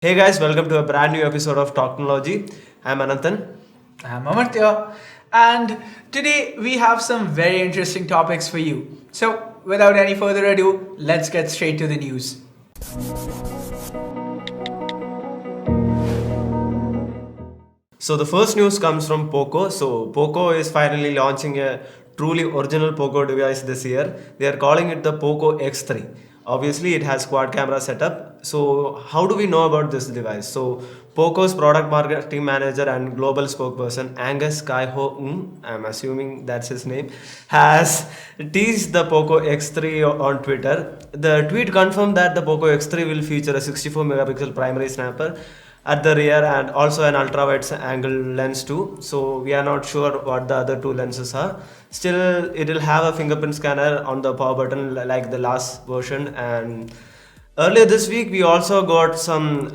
Hey guys, welcome to a brand new episode of Talknology. I'm Ananthan. I'm Amartya, and today we have some very interesting topics for you. So, without any further ado, let's get straight to the news. So the first news comes from POCO. So POCO is finally launching a truly original POCO device this year. They are calling it the POCO X3. Obviously, it has quad camera setup. So how do we know about this device? So POCO's product marketing manager and global spokesperson Angus Kai-ho, I'm assuming that's his name, has teased the POCO X3 on Twitter. The tweet confirmed that the POCO X3 will feature a 64 megapixel primary snapper at the rear and also an ultra wide angle lens too. So we are not sure what the other two lenses are. Still, it will have a fingerprint scanner on the power button like the last version. And earlier this week we also got some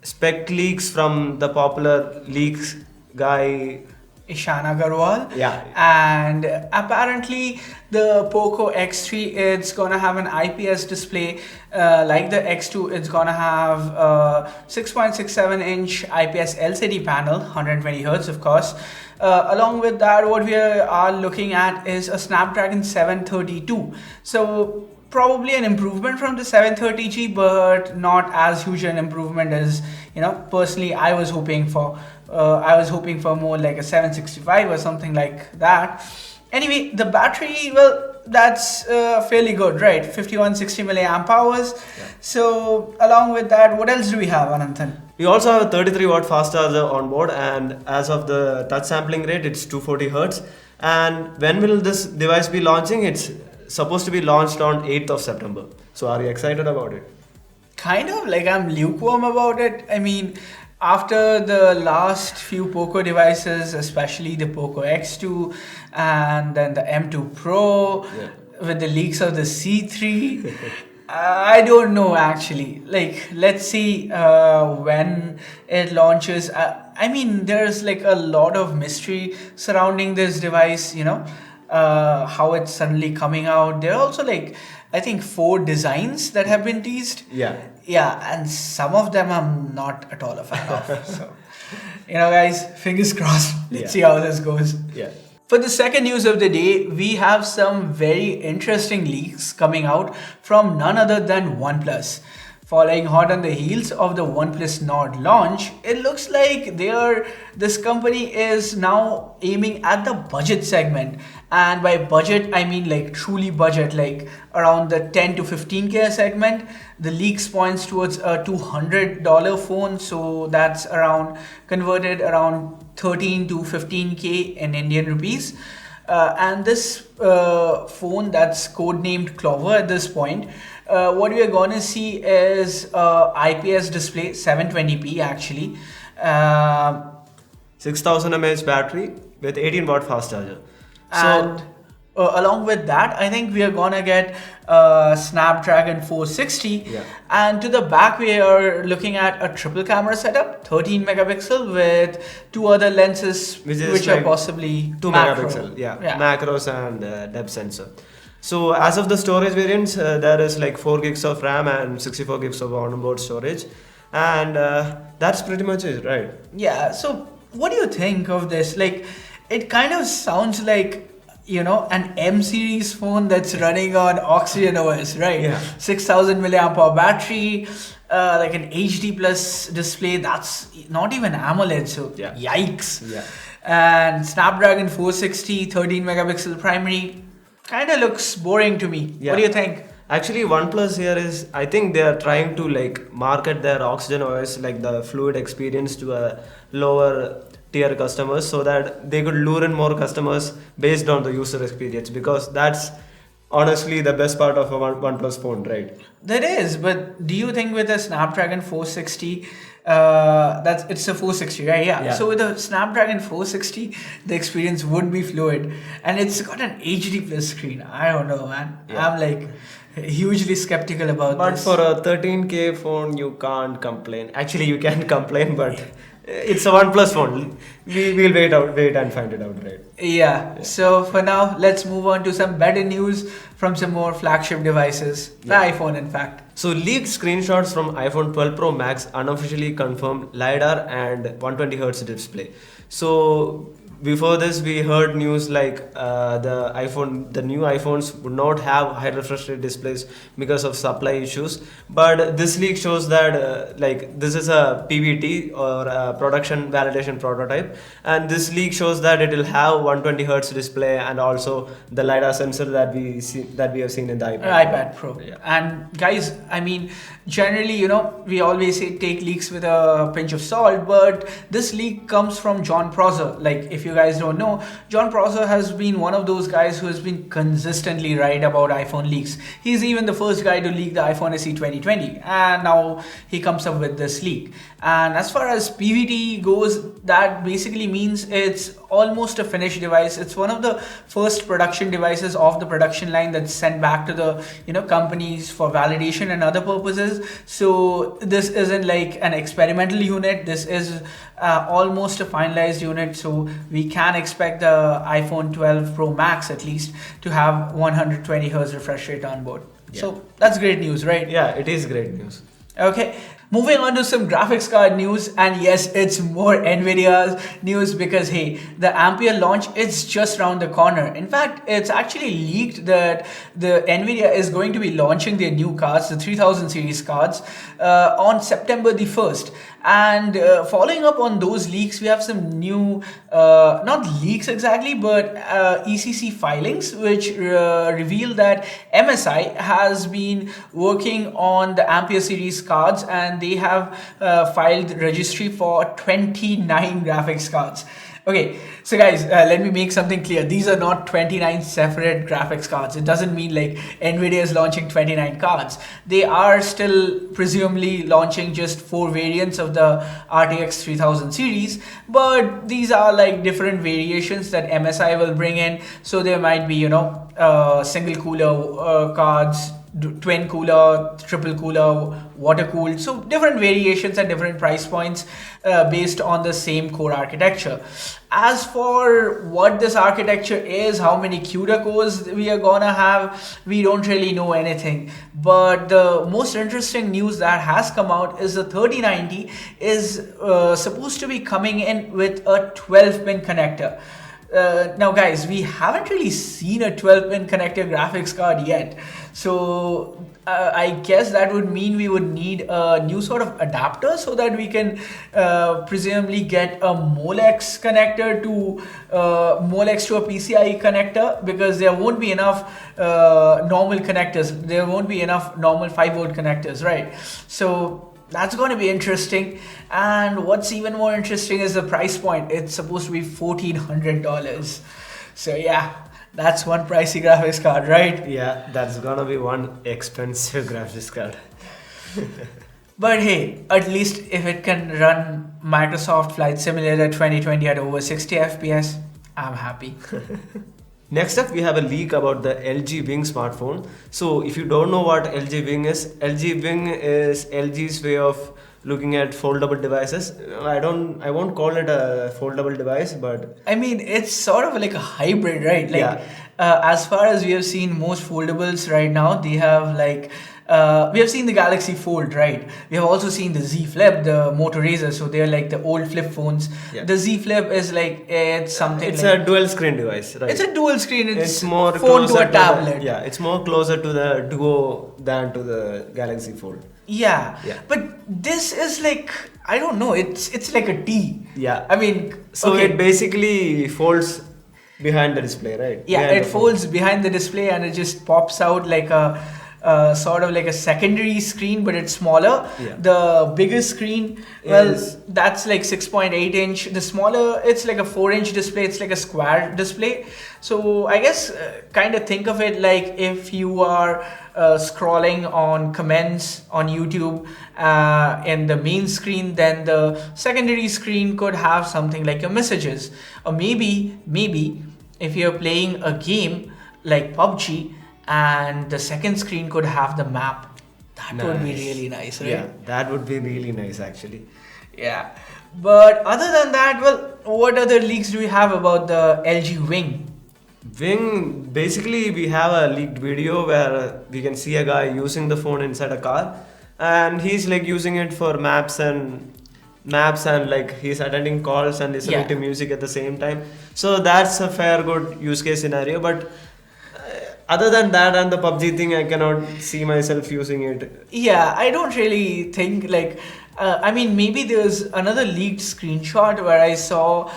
spec leaks from the popular leaks guy Ishan Agarwal. Yeah. And apparently, the POCO X3 it's gonna have an IPS display like the X2. It's gonna have a 6.67-inch IPS LCD panel, 120 Hz, of course. Along with that, what we are looking at is a Snapdragon 732. So probably an improvement from the 730G, but not as huge an improvement as personally I was hoping for. I was hoping for more like a 765 or something like that. Anyway, the battery, well, that's fairly good, right? 5160 milliamp hours. Yeah. So along with that, what else do we have, Ananthan? We also have a 33 watt fast charger on board, and as of the touch sampling rate, it's 240 Hz. And when will this device be launching? It's supposed to be launched on 8th of September. So are you excited about it? Kind of, like I'm lukewarm about it. I mean, after the last few POCO devices, especially the POCO X2 and then the M2 Pro, with the leaks of the C3, I don't know actually. Like, let's see when it launches. I mean, there's like a lot of mystery surrounding this device, how it's suddenly coming out. There are also like, I think 4 designs that have been teased. Yeah, and some of them I'm not at all a fan of. So, guys, fingers crossed. Let's see how this goes. Yeah. For the second news of the day, we have some very interesting leaks coming out from none other than OnePlus. Following hot on the heels of the OnePlus Nord launch, it looks like this company is now aiming at the budget segment. And by budget, I mean like truly budget, like around the 10 to 15K segment. The leaks points towards a $200 phone, so that's converted around 13 to 15K in Indian rupees. And this phone that's codenamed Clover at this point, what we are going to see is IPS display, 720p actually. 6000 mAh battery with 18 watt fast charger. And along with that, I think we are gonna get Snapdragon 460. Yeah. And to the back, we are looking at a triple camera setup, 13 megapixel with 2 other lenses, which are like possibly 2 macro. megapixel, macros and depth sensor. So as of the storage variants, there is like 4 gigs of RAM and 64 gigs of onboard storage, and that's pretty much it, right? Yeah. So what do you think of this? Like, it kind of sounds like an M series phone that's running on Oxygen OS, right? Yeah. 6000 milliamp hour battery, like an HD plus display. That's not even AMOLED, so yikes. Yeah. And Snapdragon 460, 13 megapixel primary, kind of looks boring to me. Yeah. What do you think? Actually, OnePlus here is, I think they are trying to like market their Oxygen OS, like the fluid experience, to a lower tier customers, so that they could lure in more customers based on the user experience, because that's honestly the best part of a OnePlus phone, right? That is, but do you think with a Snapdragon 460, it's a 460, right? Yeah. So with a Snapdragon 460, the experience would be fluid, and it's got an HD plus screen. I don't know, man. I'm like hugely skeptical about this. But for a 13K phone, you can't complain. Actually, you can complain, but it's a OnePlus phone. We'll wait and find it out, right? Yeah. So for now, let's move on to some better news from some more flagship devices. The iPhone, in fact. So leaked screenshots from iPhone 12 Pro Max unofficially confirmed LiDAR and 120Hz display. So before this, we heard news like the new iPhones would not have high refresh rate displays because of supply issues. But this leak shows that this is a PVT or a production validation prototype, and this leak shows that it will have 120Hz display and also the LiDAR sensor that we have seen in the iPad Pro. Yeah. And guys, I mean, generally, you know, we always say take leaks with a pinch of salt, but this leak comes from John Prosser. Like, if you guys don't know, John Prosser has been one of those guys who has been consistently right about iPhone leaks. He's even the first guy to leak the iPhone SE 2020, and now he comes up with this leak. And as far as PVT goes, that basically means it's almost a finished device. It's one of the first production devices off the production line that's sent back to the companies for validation and other purposes. So this isn't like an experimental unit. This is almost a finalized unit. So we can expect the iPhone 12 Pro Max at least to have 120 Hz refresh rate on board. Yeah. So that's great news, right? Yeah, it is great news. Okay, moving on to some graphics card news, and yes, it's more Nvidia's news because hey, the Ampere launch is just around the corner. In fact, it's actually leaked that the Nvidia is going to be launching their new cards, the 3000 series cards, on September the 1st. And following up on those leaks, we have some new, not leaks exactly, but ECC filings, which reveal that MSI has been working on the Ampere series cards, and they have filed registry for 29 graphics cards. Okay, so guys, let me make something clear. These are not 29 separate graphics cards. It doesn't mean like Nvidia is launching 29 cards. They are still presumably launching just 4 variants of the RTX 3000 series, but these are like different variations that MSI will bring in. So there might be, single cooler cards, twin cooler, triple cooler, water cooled. So different variations at different price points based on the same core architecture. As for what this architecture is, how many CUDA cores we are gonna have, we don't really know anything. But the most interesting news that has come out is the 3090 is supposed to be coming in with a 12-pin connector. Now guys, we haven't really seen a 12-pin connector graphics card yet. So I guess that would mean we would need a new sort of adapter so that we can presumably get a Molex connector to Molex to a PCIe connector, because there won't be enough normal connectors. There won't be enough normal 5-volt connectors, right? So that's going to be interesting. And what's even more interesting is the price point. It's supposed to be $1,400. So yeah, that's one pricey graphics card, right? Yeah, that's gonna be one expensive graphics card. But hey, at least if it can run Microsoft Flight Simulator 2020 at over 60 FPS, I'm happy. Next up, we have a leak about the LG Wing smartphone. So if you don't know what LG Wing is LG's way of looking at foldable devices. I won't call it a foldable device, but I mean, it's sort of like a hybrid, right? Like, yeah. As far as we have seen most foldables right now, they have like, we have seen the Galaxy Fold, right? We have also seen the Z Flip, the Moto Razr. So they're like the old flip phones. Yeah. The Z Flip is like, it's something. It's like, a dual screen device, right? It's a dual screen. It's more phone to a tablet. It's more closer to the Duo than to the Galaxy Fold. Yeah. But this is like, I don't know. It's like a T. Yeah. I mean, so okay. It basically folds behind the display, right? Yeah, it folds behind the display and it just pops out like a sort of like a secondary screen, but it's smaller. Yeah. The bigger screen, that's like 6.8 inch. The smaller, it's like a 4-inch display. It's like a square display. So I guess kind of think of it like if you are scrolling on comments on YouTube in the main screen, then the secondary screen could have something like your messages. Or maybe if you're playing a game like PUBG, and the second screen could have the map. That would be really nice, right? Yeah, that would be really nice actually. Yeah. But other than that, well, what other leaks do we have about the LG Wing? Wing, basically, we have a leaked video where we can see a guy using the phone inside a car, and he's like using it for maps and like he's attending calls and listening Yeah. to music at the same time. So that's a fair good use case scenario. But other than that and the PUBG thing, I cannot see myself using it. Yeah, I don't really think like. I mean, maybe there's another leaked screenshot where I saw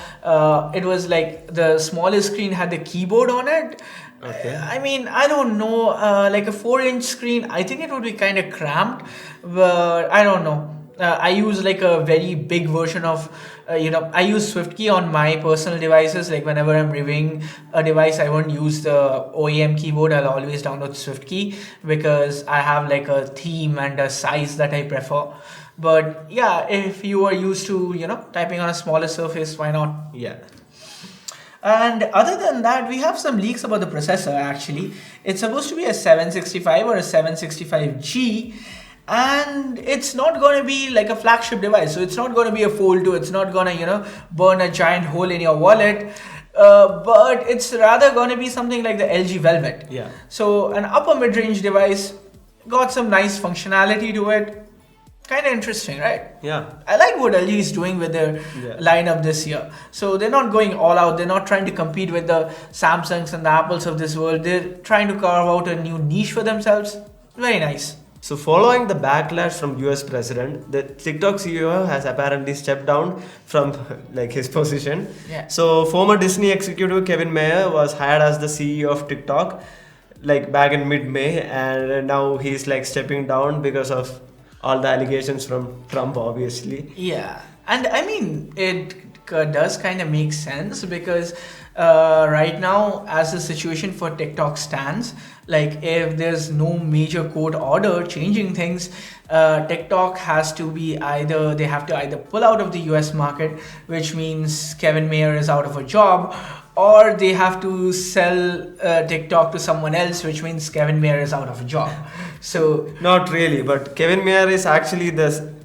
it was like the smallest screen had the keyboard on it. Okay. I mean, I don't know. Like a 4-inch screen, I think it would be kind of cramped, but I don't know. I use like a very big version of, I use SwiftKey on my personal devices. Like whenever I'm reviewing a device, I won't use the OEM keyboard. I'll always download SwiftKey because I have like a theme and a size that I prefer. But yeah, if you are used to, typing on a smaller surface, why not? Yeah. And other than that, we have some leaks about the processor actually. It's supposed to be a 765 or a 765G, and it's not going to be like a flagship device. So it's not going to be a Fold 2. It's not going to, burn a giant hole in your wallet. But it's rather going to be something like the LG Velvet. Yeah. So an upper mid-range device, got some nice functionality to it. Kind of interesting, right? Yeah. I like what LG is doing with their Yeah. lineup this year. So they're not going all out. They're not trying to compete with the Samsungs and the Apples of this world. They're trying to carve out a new niche for themselves. Very nice. So following the backlash from US president, the TikTok CEO has apparently stepped down from like his position. Yeah. So former Disney executive Kevin Mayer was hired as the CEO of TikTok like back in mid-May, and now he's like stepping down because of all the allegations from Trump, obviously. Yeah, and I mean, it does kind of make sense because right now, as the situation for TikTok stands, like if there's no major court order changing things, TikTok has to be they have to either pull out of the US market, which means Kevin Mayer is out of a job, or they have to sell TikTok to someone else, which means Kevin Mayer is out of a job. So Not really, but Kevin Mayer is actually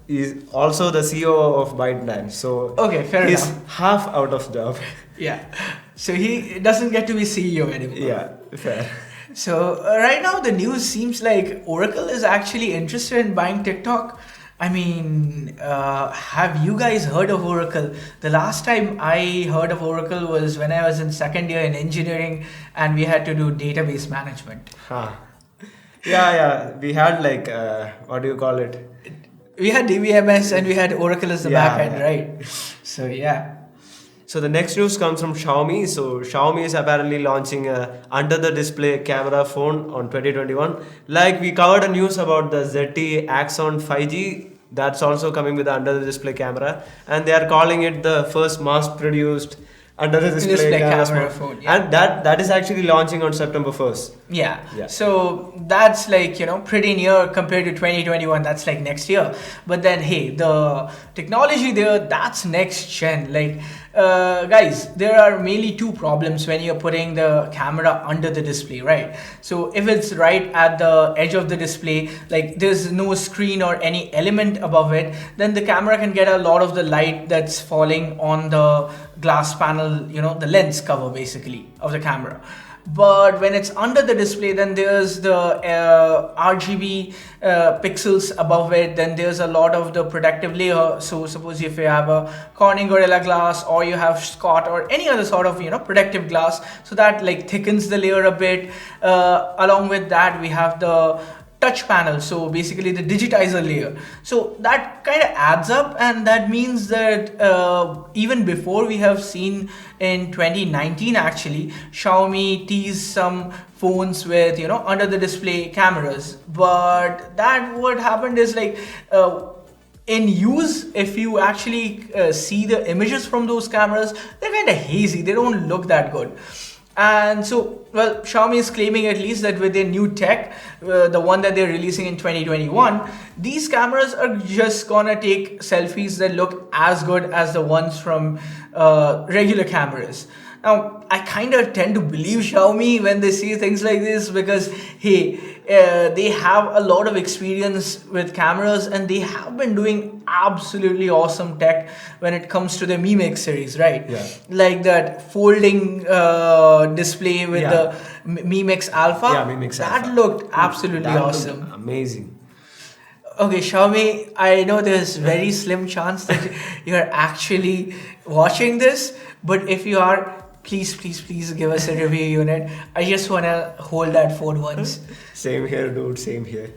is also the CEO of ByteDance. So okay, fair he's enough. half out of job. Yeah, so he doesn't get to be CEO anymore. Yeah, fair. So right now the news seems like Oracle is actually interested in buying TikTok. I mean, have you guys heard of Oracle? The last time I heard of Oracle was when I was in second year in engineering and we had to do database management. Huh. Yeah. We had like what do you call it? We had DBMS and we had Oracle as the Yeah, backend, yeah. right? So yeah. So the next news comes from Xiaomi. So Xiaomi is apparently launching a under-the-display camera phone on 2021. Like we covered a news about the ZTE Axon 5G. That's also coming with the under-the-display camera, and they are calling it the first mass-produced under-the-display Display camera camera phone. phone, yeah. And that is actually launching on September 1st. Yeah. Yeah. So that's like, pretty near compared to 2021. That's like next year. But then, hey, the technology there, that's next gen. Like, guys, there are mainly two problems when you're putting the camera under the display, right? So if it's right at the edge of the display, like there's no screen or any element above it, then the camera can get a lot of the light that's falling on the glass panel, the lens cover basically of the camera. But when it's under the display, then there's the RGB pixels above it. Then there's a lot of the protective layer. So suppose if you have a Corning Gorilla Glass or you have Scott or any other sort of protective glass, so that like thickens the layer a bit. Along with that, we have the touch panel, so basically the digitizer layer. So that kind of adds up, and that means that even before we have seen in 2019 actually, Xiaomi teased some phones with under the display cameras, but that what happened is like in use, if you actually see the images from those cameras, they're kind of hazy, they don't look that good. And so, well, Xiaomi is claiming at least that with their new tech, the one that they're releasing in 2021, these cameras are just gonna take selfies that look as good as the ones from regular cameras. Now, I kind of tend to believe Xiaomi when they say things like this because, hey, they have a lot of experience with cameras, and they have been doing absolutely awesome tech when it comes to the Mi Mix series, right? Yeah. Like that folding display with Yeah. the Mi Mix Alpha. Yeah, Mi Mix that Alpha. looked absolutely That looked awesome. amazing. Okay, Xiaomi, I know there's very slim chance that you're actually watching this, but if you are, please give us a review unit. I just wanna hold that phone once. Same here, dude. Same here.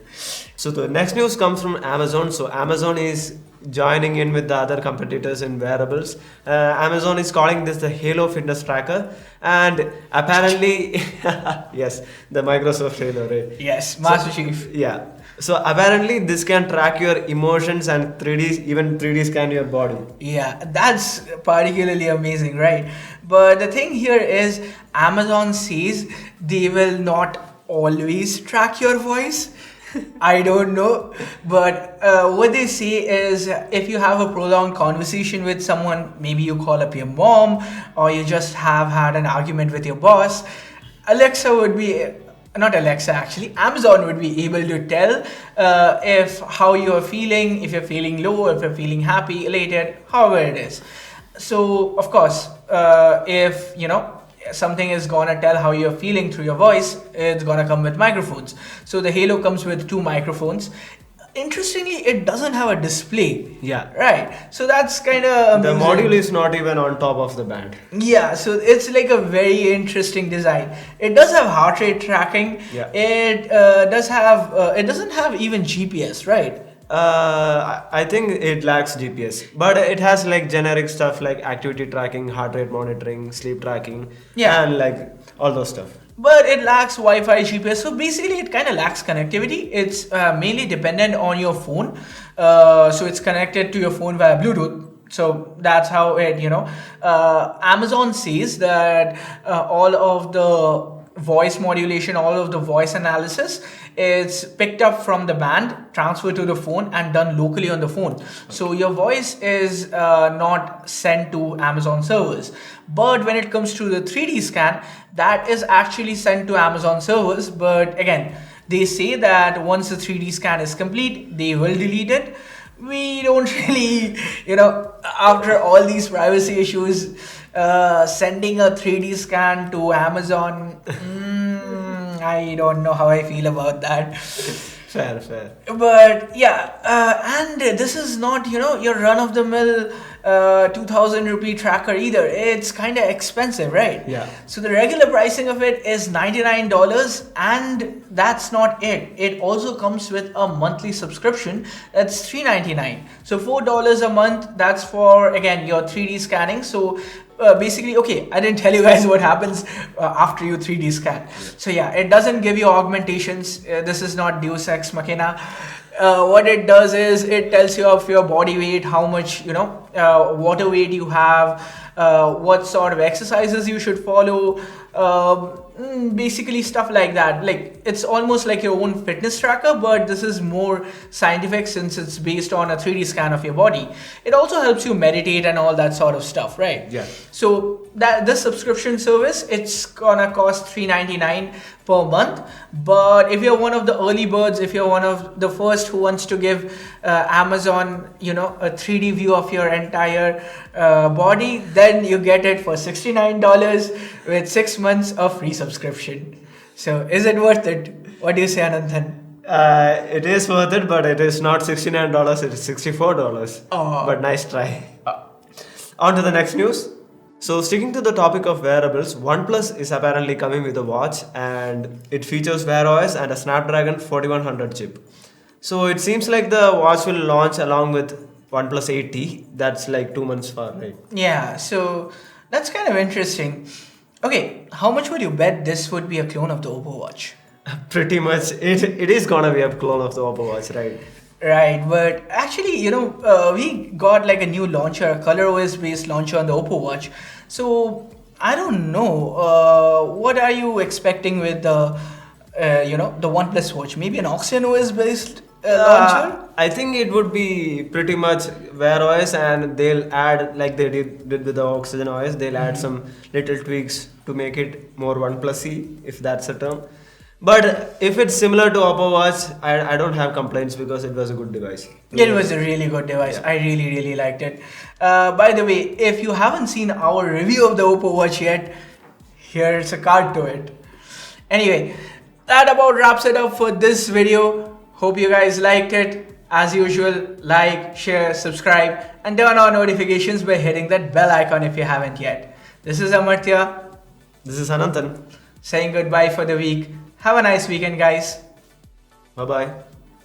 So the next news comes from Amazon. So Amazon is joining in with the other competitors in wearables. Amazon is calling this the Halo Fitness Tracker, and apparently, yes, the Microsoft Halo, right? Yes, Master Chief. Yeah. So apparently, this can track your emotions and 3D, even 3D scan your body. Yeah, that's particularly amazing, right? But the thing here is, Amazon says they will not always track your voice. I don't know, but what they say is, if you have a prolonged conversation with someone, maybe you call up your mom, or you just have had an argument with your boss, Alexa would be, not Alexa actually, Amazon would be able to tell if how you're feeling, if you're feeling low, if you're feeling happy, elated, however it is. So of course, if something is gonna tell how you're feeling through your voice, it's gonna come with microphones. So the Halo comes with 2 microphones. Interestingly, it doesn't have a display. Yeah. Right. So that's kind of The module is not even on top of the band. yeah, so it's like a very interesting design. It does have heart rate tracking. Yeah. It does have. It doesn't have even GPS, right? I think it lacks GPS, but it has like generic stuff like activity tracking, heart rate monitoring, sleep tracking, Yeah. and like all those stuff. But it lacks Wi-Fi, GPS. So basically, it kind of lacks connectivity. It's mainly dependent on your phone. So it's connected to your phone via Bluetooth. So that's how it. Amazon says that all of the voice modulation, all of the voice analysis is picked up from the band, transferred to the phone, and done locally on the phone. So your voice is not sent to Amazon servers. But when it comes to the 3D scan, that is actually sent to Amazon servers. But again, they say that once the 3D scan is complete, they will delete it. We don't really, after all these privacy issues, sending a 3D scan to Amazon, I don't know how I feel about that. Fair. But yeah, and this is not, your run-of-the-mill 2000 rupee tracker either. It's kind of expensive, right? Yeah. So the regular pricing of it is $99, and that's not it. It also comes with a monthly subscription. That's $3.99. So $4 a month. That's for, again, your 3D scanning. So basically, okay, I didn't tell you guys what happens after you 3D scan. So yeah, it doesn't give you augmentations. This is not Deus Ex Machina. What it does is it tells you of your body weight, how much, water weight you have, what sort of exercises you should follow, basically stuff like that. Like, it's almost like your own fitness tracker, but this is more scientific since it's based on a 3D scan of your body. It also helps you meditate and all that sort of stuff, right? Yeah. So this subscription service, it's gonna cost $3.99 per month. But if you're one of the early birds, if you're one of the first who wants to give Amazon, a 3D view of your entire body, then you get it for $69 with 6 months of free subscription. So is it worth it? What do you say, Ananthan? It is worth it, but it is not $69, it is $64. Oh. But nice try. On to the next news. So sticking to the topic of wearables, OnePlus is apparently coming with a watch, and it features Wear OS and a Snapdragon 4100 chip. So it seems like the watch will launch along with OnePlus 8T. That's like 2 months far, right? Yeah, so that's kind of interesting. Okay, how much would you bet this would be a clone of the Oppo Watch? Pretty much, it is gonna be a clone of the Oppo Watch, right? Right, but actually, we got like a new launcher, a ColorOS based launcher on the Oppo Watch. So I don't know. What are you expecting with the OnePlus Watch? Maybe an OxygenOS based launcher? I think it would be pretty much Wear OS, and they'll add, like they did with the Oxygen OS, they'll add some little tweaks to make it more OnePlus-y, if that's a term. But if it's similar to Oppo Watch, I don't have complaints because it was a good device. It was a really good device. I really liked it. By the way, if you haven't seen our review of the Oppo Watch yet, here's a card to it. Anyway, that about wraps it up for this video. Hope you guys liked it. As usual, like, share, subscribe, and turn on notifications by hitting that bell icon if you haven't yet. This is Amartya This is Anantan. saying goodbye for the week. Have a nice weekend, guys. Bye bye.